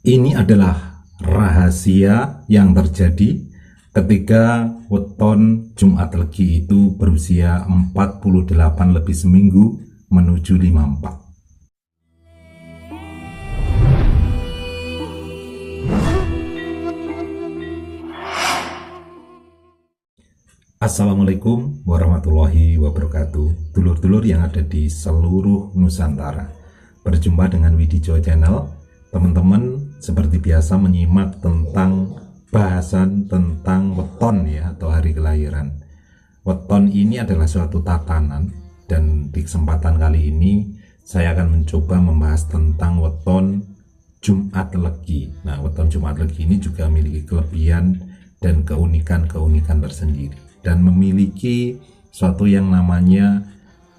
Ini adalah rahasia yang terjadi ketika weton Jumat Legi itu berusia 48 lebih seminggu menuju 54. Assalamualaikum warahmatullahi wabarakatuh. Dulur-dulur yang ada di seluruh Nusantara, berjumpa dengan Widijo Channel. Teman-teman seperti biasa menyimak tentang bahasan tentang weton ya, atau hari kelahiran. Weton ini adalah suatu tatanan, dan di kesempatan kali ini saya akan mencoba membahas tentang weton Jumat Legi. Nah, weton Jumat Legi ini juga memiliki kelebihan dan keunikan-keunikan tersendiri, dan memiliki suatu yang namanya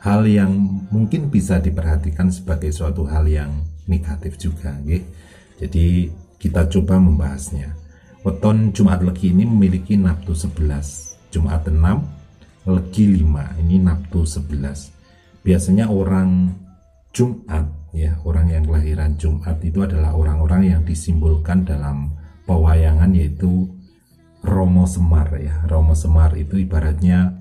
hal yang mungkin bisa diperhatikan sebagai suatu hal yang negatif juga, okay? Jadi kita coba membahasnya. Weton Jumat Legi ini memiliki naftu 11, Jumat 6, Legi 5, ini naftu 11. Biasanya orang Jumat ya, orang yang kelahiran Jumat itu adalah orang-orang yang disimbolkan dalam pewayangan, yaitu Romo Semar ya. Romo Semar itu ibaratnya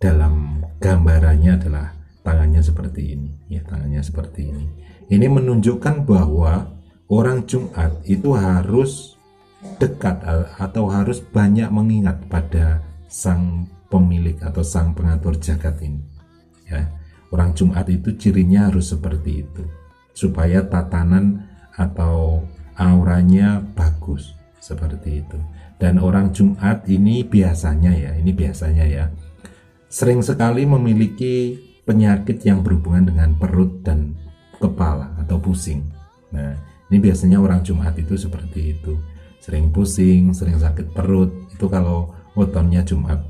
dalam gambarannya adalah tangannya seperti ini ya, tangannya seperti ini. Ini menunjukkan bahwa orang Jumat itu harus dekat atau harus banyak mengingat pada sang pemilik atau sang pengatur jagat ini ya. Orang Jumat itu cirinya harus seperti itu supaya tatanan atau auranya bagus seperti itu. Dan orang Jumat ini biasanya ya, sering sekali memiliki penyakit yang berhubungan dengan perut dan kepala atau pusing. Nah, ini biasanya orang Jumat itu seperti itu, sering pusing, sering sakit perut, itu kalau wetonnya Jumat.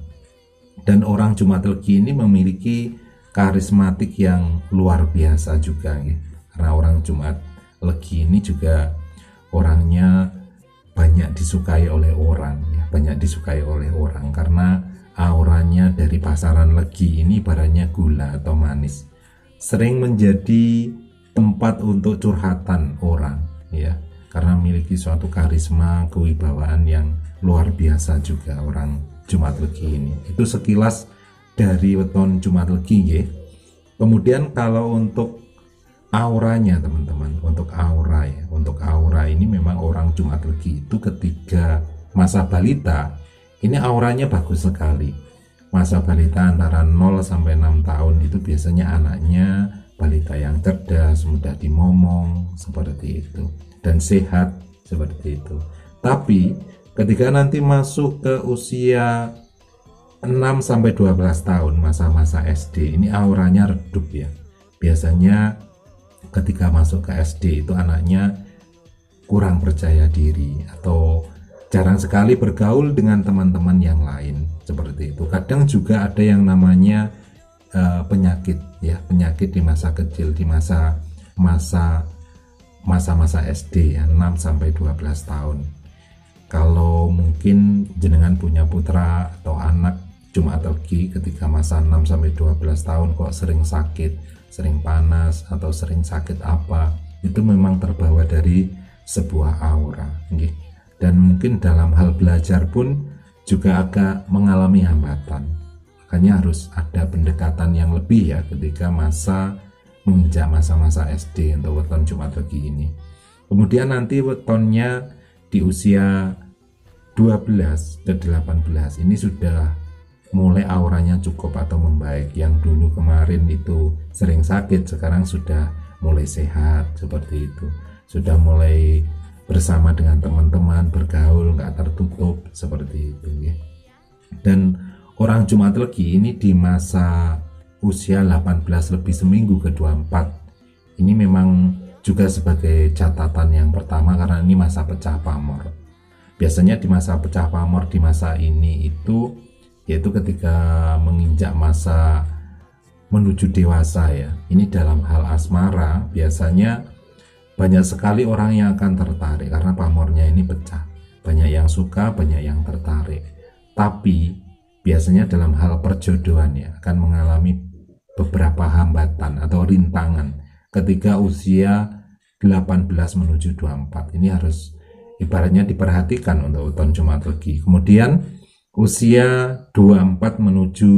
Dan orang Jumat Legi ini memiliki karismatik yang luar biasa juga ya. Karena orang Jumat Legi ini juga orangnya banyak disukai oleh orang ya, banyak disukai oleh orang karena auranya dari pasaran Legi ini ibaratnya gula atau manis, sering menjadi tempat untuk curhatan orang ya, karena memiliki suatu karisma kewibawaan yang luar biasa juga orang Jumat Legi ini. Itu sekilas dari weton Jumat Legi ya. Kemudian kalau untuk auranya teman-teman, untuk aura ya, untuk aura ini memang orang Jumat Legi itu ketika masa balita ini auranya bagus sekali. Masa balita antara 0 sampai 6 tahun itu biasanya anaknya balita yang cerdas, mudah dimomong seperti itu, dan sehat seperti itu. Tapi ketika nanti masuk ke usia 6 sampai 12 tahun, masa-masa SD, ini auranya redup ya. Biasanya ketika masuk ke SD itu anaknya kurang percaya diri atau jarang sekali bergaul dengan teman-teman yang lain seperti itu. Kadang juga ada yang namanya penyakit ya, penyakit di masa kecil, di masa SD ya, 6 sampai 12 tahun. Kalau mungkin jenengan punya putra atau anak Jumat Legi ketika masa 6 sampai 12 tahun kok sering sakit, sering panas atau sering sakit apa, itu memang terbawa dari sebuah aura okay? Dan mungkin dalam hal belajar pun juga agak mengalami hambatan. Makanya harus ada pendekatan yang lebih ya ketika menginjak masa-masa SD untuk weton Jumat Legi ini. Kemudian nanti wetonnya di usia 12 ke 18 ini sudah mulai auranya cukup atau membaik. Yang dulu kemarin itu sering sakit, sekarang sudah mulai sehat seperti itu, sudah mulai bersama dengan teman-teman, bergaul, nggak tertutup seperti itu ya. Dan orang Jumat Legi ini di masa usia 18 lebih seminggu ke 24 ini memang juga sebagai catatan yang pertama, karena ini masa pecah pamor. Biasanya di masa pecah pamor di masa ini itu yaitu ketika menginjak masa menuju dewasa ya. Ini dalam hal asmara biasanya banyak sekali orang yang akan tertarik karena pamornya ini pecah. Banyak yang suka, banyak yang tertarik. Tapi biasanya dalam hal perjodohan ya akan mengalami beberapa hambatan atau rintangan ketika usia 18 menuju 24. Ini harus ibaratnya diperhatikan untuk weton Jumat Legi. Kemudian usia 24 menuju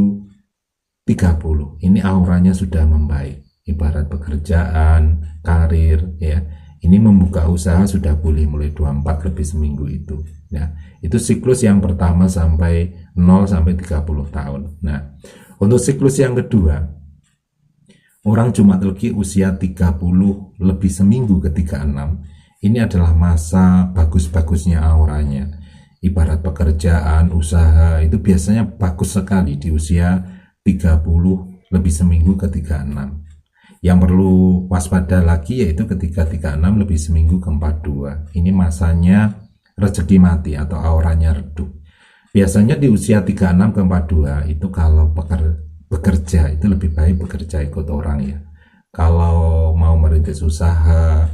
30. Ini auranya sudah membaik. Ibarat pekerjaan, karir, ya. Ini membuka usaha sudah boleh mulai 24 lebih seminggu itu. Ya, itu siklus yang pertama sampai 0 sampai 30 tahun. Nah, untuk siklus yang kedua, orang Jumat Legi usia 30 lebih seminggu ke 36, ini adalah masa bagus-bagusnya auranya. Ibarat pekerjaan, usaha itu biasanya bagus sekali di usia 30 lebih seminggu ke 36. Yang perlu waspada lagi yaitu ketika 36 lebih seminggu ke 42. Ini masanya rezeki mati atau auranya redup. Biasanya di usia 36 ke 42 itu kalau bekerja itu lebih baik bekerja ikut orang ya. Kalau mau merintis usaha,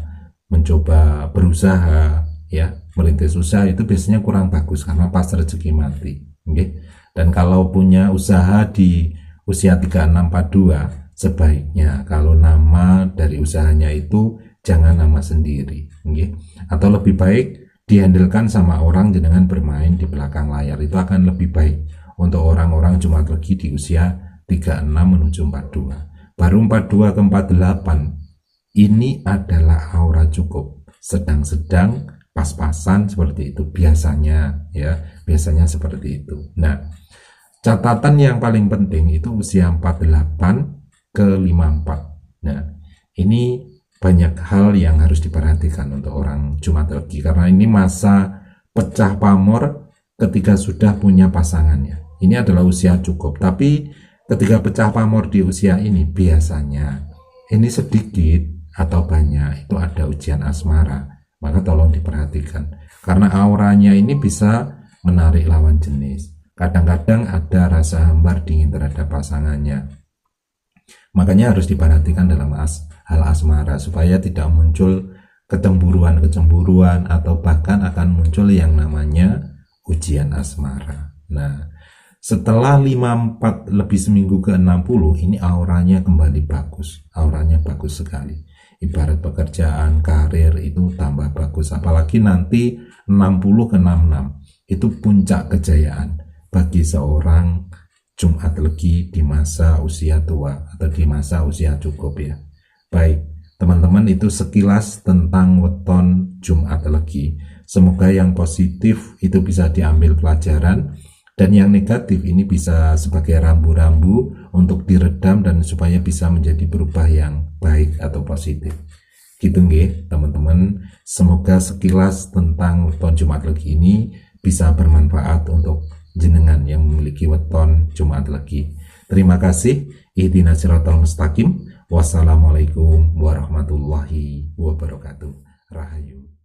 mencoba berusaha ya, merintis usaha itu biasanya kurang bagus karena pas rezeki mati. Okay? Dan kalau punya usaha di usia 36-42, sebaiknya kalau nama dari usahanya itu jangan nama sendiri, okay? Atau lebih baik dihandlekan sama orang dengan bermain di belakang layar. Itu akan lebih baik untuk orang-orang Jumat Legi di usia 36 menuju 42. Baru 42 ke 48 ini adalah aura cukup sedang-sedang, pas-pasan seperti itu biasanya ya, biasanya seperti itu. Nah, catatan yang paling penting itu usia 48 ke 54. Nah, ini banyak hal yang harus diperhatikan untuk orang Jumat Legi karena ini masa pecah pamor ketika sudah punya pasangannya. Ini adalah usia cukup, tapi ketika pecah pamor di usia ini biasanya ini sedikit atau banyak itu ada ujian asmara. Maka tolong diperhatikan karena auranya ini bisa menarik lawan jenis. Kadang-kadang ada rasa hambar dingin terhadap pasangannya. Makanya harus diperhatikan dalam hal asmara supaya tidak muncul kecemburuan atau bahkan akan muncul yang namanya ujian asmara. Nah, setelah 54 lebih seminggu ke 60 ini auranya kembali bagus. Auranya bagus sekali. Ibarat pekerjaan, karir itu tambah bagus. Apalagi nanti 60 ke 66 itu puncak kejayaan bagi seorang Jumat Legi di masa usia tua atau di masa usia cukup ya. Baik, teman-teman itu sekilas tentang weton Jumat Legi. Semoga yang positif itu bisa diambil pelajaran dan yang negatif ini bisa sebagai rambu-rambu untuk diredam dan supaya bisa menjadi berubah yang baik atau positif. Gitu nggih, teman-teman. Semoga sekilas tentang weton Jumat Legi ini bisa bermanfaat untuk jenengan yang memiliki weton Jumat Legi. Terima kasih. Ihdinas siratal mustaqim. Wassalamualaikum warahmatullahi wabarakatuh. Rahayu.